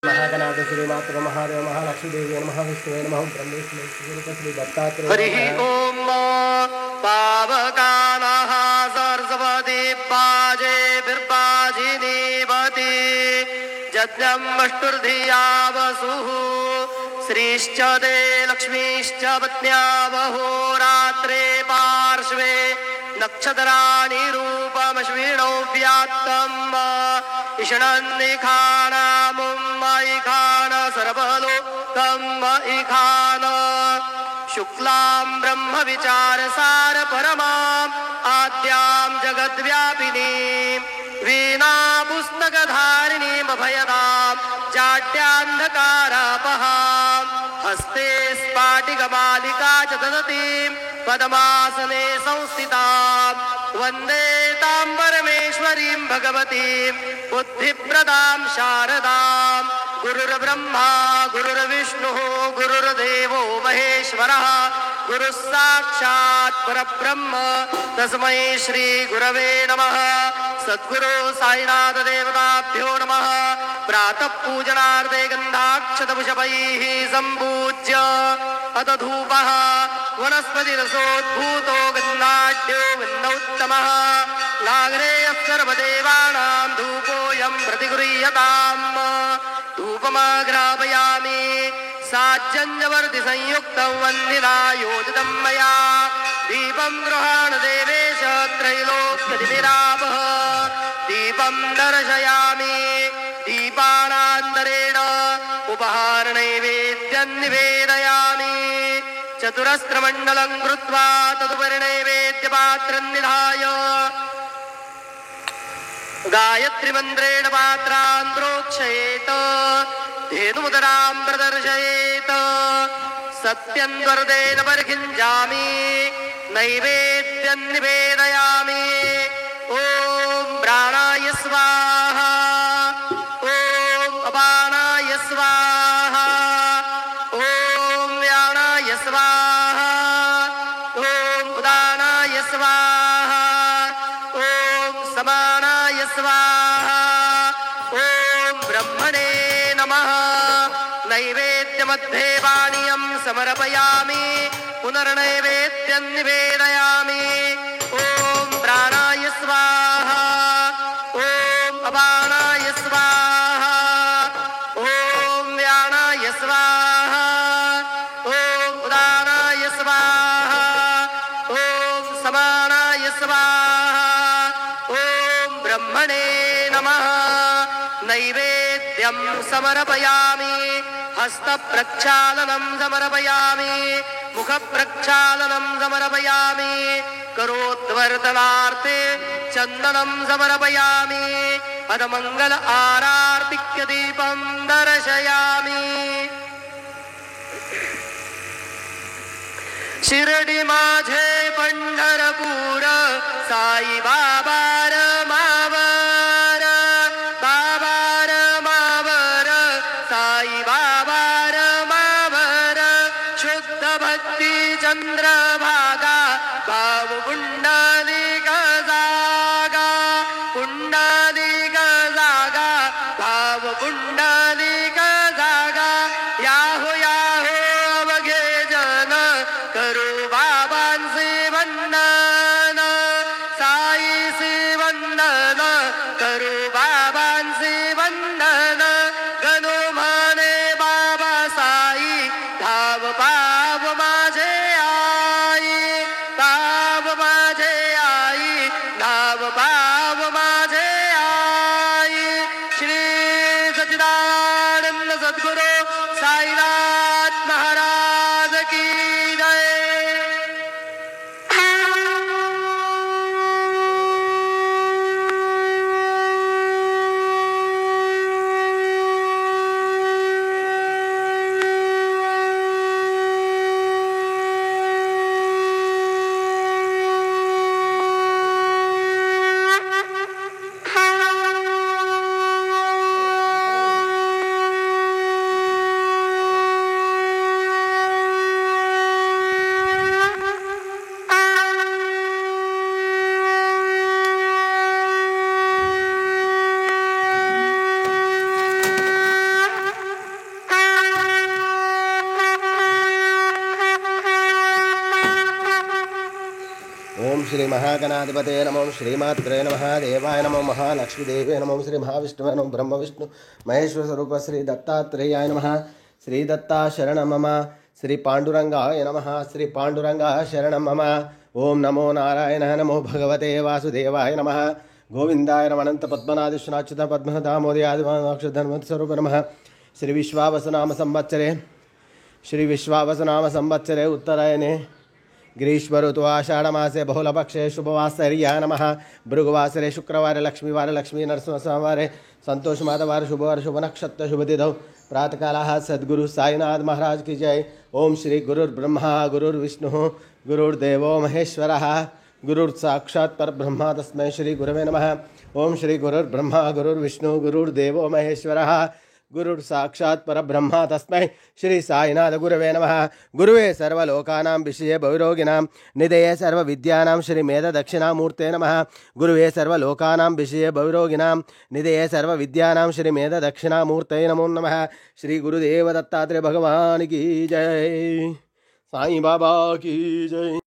महागणाध श्रीमात्र महादेव महालक्ष्मी देवी नमः विष्णुवे नमः ब्रह्मेश्वरे श्री दत्तात्रेय हरि ओम पावकानः सरस्वती पाजे बिर्बाजिनीवती यज्ञम् अष्टुर्धिया वसुः श्रीश्च ते लक्ष्मीश्च पत्न्या वहोरात्रे पार्श्वे नक्षत्राणि रूपमश्विनौ व्यात्तम् इषणन्निखानामुम् इखान सर्वलोकम् इखान शुक्लां ब्रह्म विचारसार परमाम् आद्यां जगद्व्यापिनीं वीणा पुस्तकधारिणीम् अभयदां जाड्यान्धकारापहां हस्ते स्फाटिकमालिका च ददतीं पद्मासने संस्थितां वन्दे तां परमेश्वरीं भगवतीं बुद्धिप्रदां शारदां गुरुर्ब्रह्मा गुरुर्विष्णुः गुरुर्देवो महेश्वरः गुरुः साक्षात् परब्रह्म तस्मै श्री गुरवे नमः। सद्गुरु साईनाथ देवताभ्यो नमः। प्रातः पूजनार्थे गन्धाक्षतपुष्पैः सम्पूज्य अथ धूपः वनस्पतिरसोद्भूतो गन्धाढ्यो गन्धोत्तमः नागरेयः सर्वदेवानां धूपोऽयं प्रतिगृह्यताम्। धूपमाघ्रापयामि साज्जन्यवर्तिसंयुक्तं वन्दिनायोजितं मया दीपं गृहाण देवेश त्रैलोक्यतिमिरापः दीपं दर्शयामि दीपानान्तरेण उपहारनैवेद्यं निवेदयामि चतुरस्रमण्डलं कृत्वा तदुपरि नैवेद्यपात्रं निधाय गायत्रीमन्त्रेण पात्रान् प्रोक्षयेत् धेनुमुदरां प्रदर्शयेत् सत्यन्वर्देन परिखिञ्जामि नैवेद्यं निवेदयामि। ॐ प्राणाय स्वाहा ॐ अपानाय स्वाहा ॐ व्यानाय स्वाहा ॐ उदानाय स्वाहा ॐ समानाय स्वाहा ॐ ब्रह्मणे नमः। नैवेद्यमध्ये पानीयं समर्पयामि पुनर्नैवेद्यं निवेदयामि। ॐ प्राणाय स्वाहा ॐ अपानाय स्वाहा ॐ व्यानाय स्वाहा ॐ उदानाय स्वाहा ॐ समानाय स्वाहा ॐ ब्रह्मणे नमः। नैवेद्यं समर्पयामि हस्तप्रक्षालनं समर्पयामि मुखप्रक्षालनं समर्पयामि करोद्वर्तनार्थे चन्दनं समर्पयामि पदमङ्गल आरार्तिक्य दीपं दर्शयामि। शिर्डी माझे पंढरपूर साई बाबा मावर बाबार मावर साई बाबार मावर शुद्ध भक्ती चंद्रभागा भाव पुंडलिक जागा पुंडलिक जागा भाव पुंडलिक जागा याहो याहो अवघे जन करू बाबांचे वंदन साईचे वंदन करू बाबांचे वंदन गणो म्हणे बाबा साई धाव पाव माझे आई पाव माझे आई धाव पाव माझे आई। श्री सच्चिदानंद सद्गुरु साईनाथ महाराज की जय। श्री महागणाधिपते नमो श्रीमात्रे नमः देवाय नमो महालक्ष्मीदेवे नमो श्री महाविष्णुवे नमो ब्रह्म विष्णु महेश्वर स्वरूप श्री दत्तात्रेयाय नमः श्री दत्ता शरणं मम श्री पांडुरंगाय नमः श्री पांडुरंगाय शरणं मम ओम नमो नारायणाय नमो भगवते वासुदेवाय नमः गोविंदाय नमः अनंत पद्मनाथ विष्णुच्युत पद्मनादामोदय आदिवाक्षधर्मस्वरूप नमः श्री विश्वावसुनाम संवत्सरे उत्तरायणे ग्रीष्म ऋतु आषाढ़मासे बहुलपक्षे शुभवासर्या नमः भृगुवासरे शुक्रवारे लक्ष्मीवारे लक्ष्मी नरसिंहवारे संतोष माधवार शुभवार शुभ नक्षत्र शुभ तिथौ प्रातःकालः सद्गुरु साईनाथ महाराज की जय। ओम श्री गुरुर्ब्रह्मा गुरुर्विष्णु गुरुर्देवो महेश्वरः गुरुर्साक्षात् परब्रह्म तस्मै श्री गुरवे नमः। ओम श्री गुरुर्ब्रह्मा गुरुर्विष्णु गुरुर्देवो महेश्वरः गुरुर्साक्षात् परब्रह्म तस्मै श्री साईनाथ गुरवे नमः। गुरुवे सर्वलोकानां विषये भवरोगिणां निधये सर्वविद्यानां श्री मेधदक्षिणामूर्ते नमः। गुरुवे सर्वलोकानां विषये भवरोगिणां निधये सर्वविद्यानां श्री मेधदक्षिणामूर्ते नमो नमः। श्री गुरुदेव दत्तात्रेय भगवान की जय। साईं बाबा की जय।